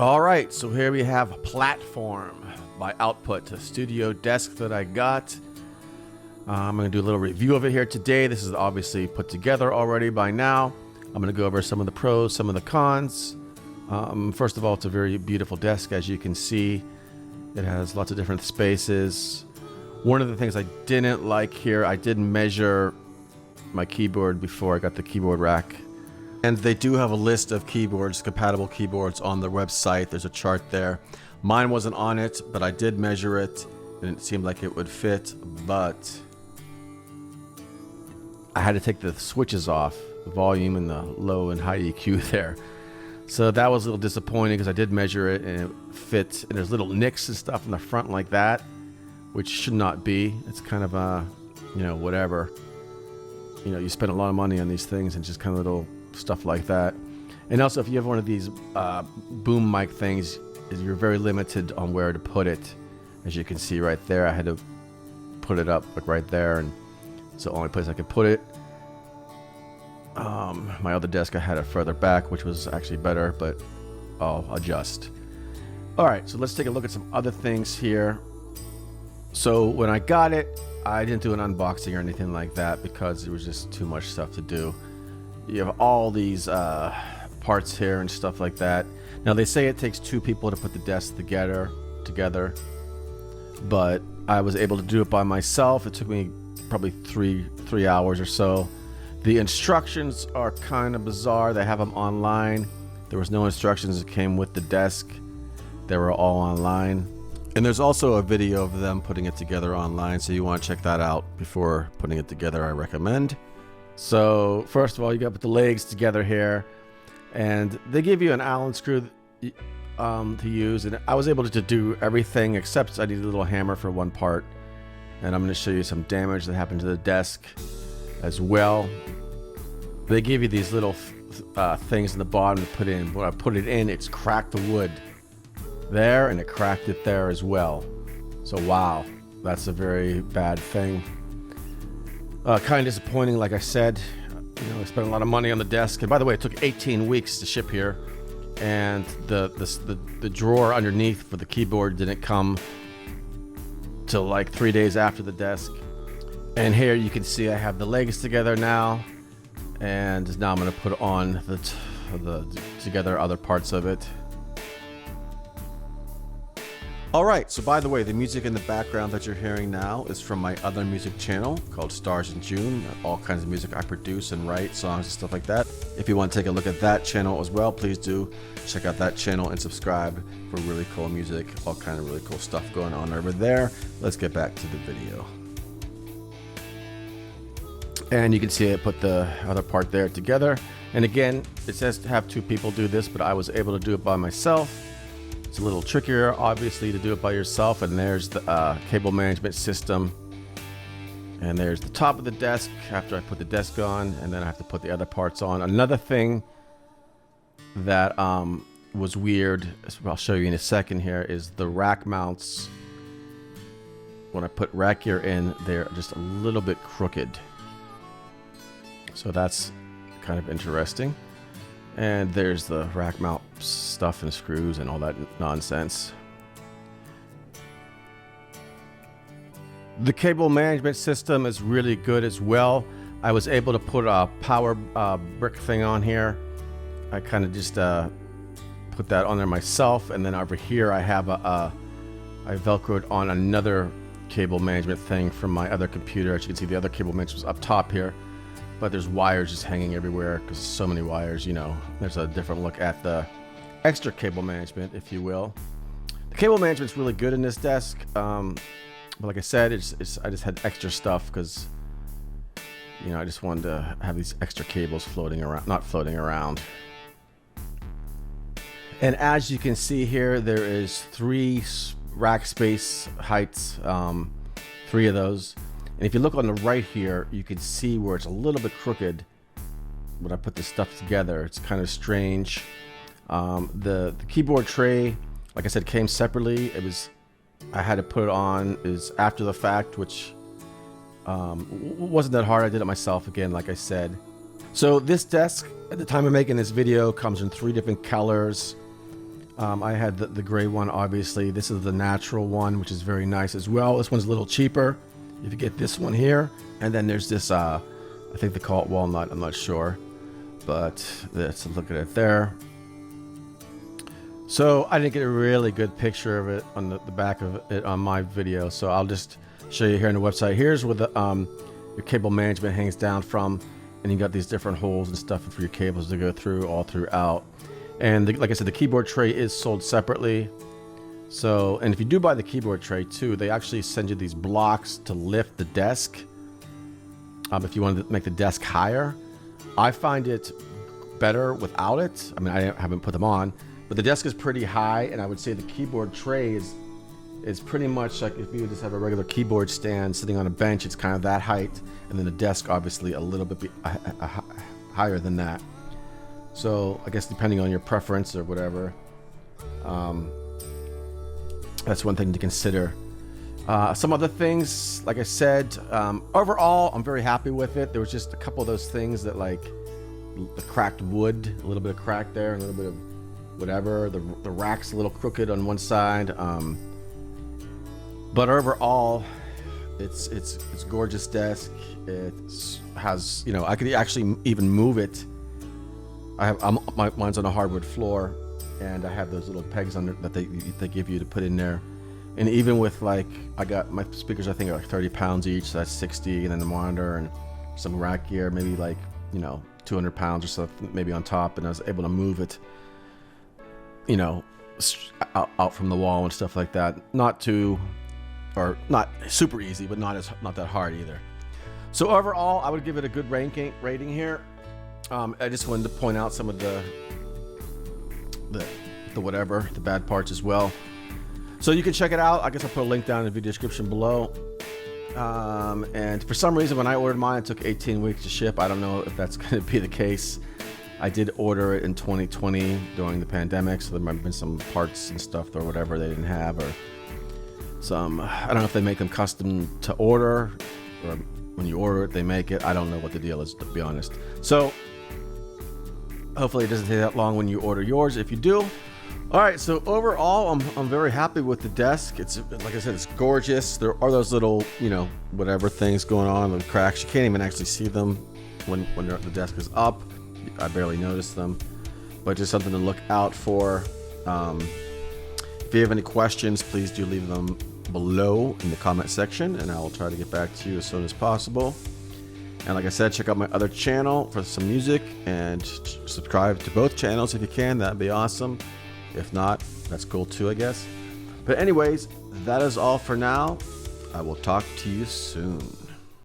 All right, so here we have Platform by Output, a studio desk that I got. I'm going to do a little review of it here today. This is obviously put together already by now. I'm going to go over some of the pros, some of the cons. First of all, it's a very beautiful desk, as you can see. It has lots of different spaces. One of the things I didn't like here, I did measure my keyboard before I got the keyboard rack. And they do have a list of keyboards, compatible keyboards on their website. There's a chart there. Mine wasn't on it, but I did measure it, and it seemed like it would fit, but I had to take the switches off, the volume and the low and high EQ there. So that was a little disappointing because I did measure it and it fit, and there's little nicks and stuff in the front like that, which should not be. It's kind of a, whatever. You spend a lot of money on these things and just kind of little stuff like that. And also, if you have one of these boom mic things, you're very limited on where to put it. As you can see right there, I had to put it up like right there, and it's the only place I could put it. My other desk, I had it further back, which was actually better, but I'll adjust. All right, so let's take a look at some other things here. So when I got it, I didn't do an unboxing or anything like that because there was just too much stuff to do. You have all these parts here and stuff like that. Now they say it takes two people to put the desk together, but I was able to do it by myself. It took me probably three hours or so. The instructions are kind of bizarre. They have them online. There was no instructions that came with the desk. They were all online. And there's also a video of them putting it together online, so you want to check that out before putting it together, I recommend. So first of all, you got to put the legs together here, and they give you an Allen screw to use, and I was able to do everything except I need a little hammer for one part. And I'm going to show you some damage that happened to the desk as well. They give you these little things in the bottom to put in. When I put it in, it's cracked the wood there, and it cracked it there as well. So wow, that's a very bad thing. Kind of disappointing, like I said. I spent a lot of money on the desk, and by the way, it took 18 weeks to ship here, and the drawer underneath for the keyboard didn't come till like 3 days after the desk. And here you can see I have the legs together now, and now I'm going to put on together other parts of it. Alright, so by the way, the music in the background that you're hearing now is from my other music channel called Stars in June. All kinds of music I produce and write, songs and stuff like that. If you want to take a look at that channel as well, please do check out that channel and subscribe for really cool music, all kind of really cool stuff going on over there. Let's get back to the video. And you can see I put the other part there together. And again, it says to have two people do this, but I was able to do it by myself. It's a little trickier, obviously, to do it by yourself. And there's the cable management system. And there's the top of the desk after I put the desk on, and then I have to put the other parts on. Another thing that was weird, I'll show you in a second here, is the rack mounts. When I put rack gear in, they're just a little bit crooked. So that's kind of interesting. And there's the rack mount stuff and screws and all that nonsense. The cable management system is really good as well. I was able to put a power brick thing on here. I kind of just put that on there myself, and then over here I have I velcroed on another cable management thing from my other computer. As you can see, the other cable management was up top here. But there's wires just hanging everywhere because so many wires, There's a different look at the extra cable management, if you will. The cable management's really good in this desk. But like I said, I just had extra stuff because, I just wanted to have these extra cables not floating around. And as you can see here, there is 3 rack space heights, 3 of those. And if you look on the right here, you can see where it's a little bit crooked when I put this stuff together. It's kind of strange. The keyboard tray, like I said, came separately. I had to put it on is after the fact, which wasn't that hard. I did it myself again, like I said. So this desk, at the time of making this video, comes in 3 different colors. I had the gray one, obviously. This is the natural one, which is very nice as well. This one's a little cheaper if you get this one here. And then there's this, I think they call it walnut, I'm not sure. But let's look at it there. So I didn't get a really good picture of it on the back of it on my video. So I'll just show you here on the website. Here's where the your cable management hangs down from. And you got these different holes and stuff for your cables to go through all throughout. And like I said, the keyboard tray is sold separately. So, and if you do buy the keyboard tray too, they actually send you these blocks to lift the desk. If you want to make the desk higher. I find it better without it. I mean, I haven't put them on, but the desk is pretty high, and I would say the keyboard tray is pretty much like if you just have a regular keyboard stand sitting on a bench, it's kind of that height, and then the desk obviously a little bit higher than that. So I guess depending on your preference or whatever, that's one thing to consider. Some other things, like I said, overall, I'm very happy with it. There was just a couple of those things that, like the cracked wood, a little bit of crack there, a little bit of whatever. The rack's a little crooked on one side. But overall, it's a gorgeous desk. It has, you know, I could actually even move it. Mine's on a hardwood floor, and I have those little pegs under that they give you to put in there. And even with, like, I got my speakers, I think are like 30 pounds each, so that's 60, and then the monitor and some rack gear, maybe like, you know, 200 pounds or something, maybe on top, and I was able to move it, you know, out from the wall and stuff like that. Not super easy, but not that hard either. So overall, I would give it a good rating here. I just wanted to point out some of the bad parts as well. So you can check it out. I guess I'll put a link down in the video description below. And for some reason, when I ordered mine, it took 18 weeks to ship. I don't know if that's going to be the case. I did order it in 2020 during the pandemic, so there might have been some parts and stuff or whatever they didn't have, or some, I don't know if they make them custom to order, or when you order it, they make it. I don't know what the deal is, to be honest. So hopefully it doesn't take that long when you order yours, if you do. All right, so overall, I'm very happy with the desk. It's, like I said, it's gorgeous. There are those little, you know, whatever things going on with cracks. You can't even actually see them when the desk is up. I barely notice them, but just something to look out for. If you have any questions, please do leave them below in the comment section, and I will try to get back to you as soon as possible. And like I said, check out my other channel for some music, and subscribe to both channels if you can. That'd be awesome. If not, that's cool too, I guess. But anyways, that is all for now. I will talk to you soon.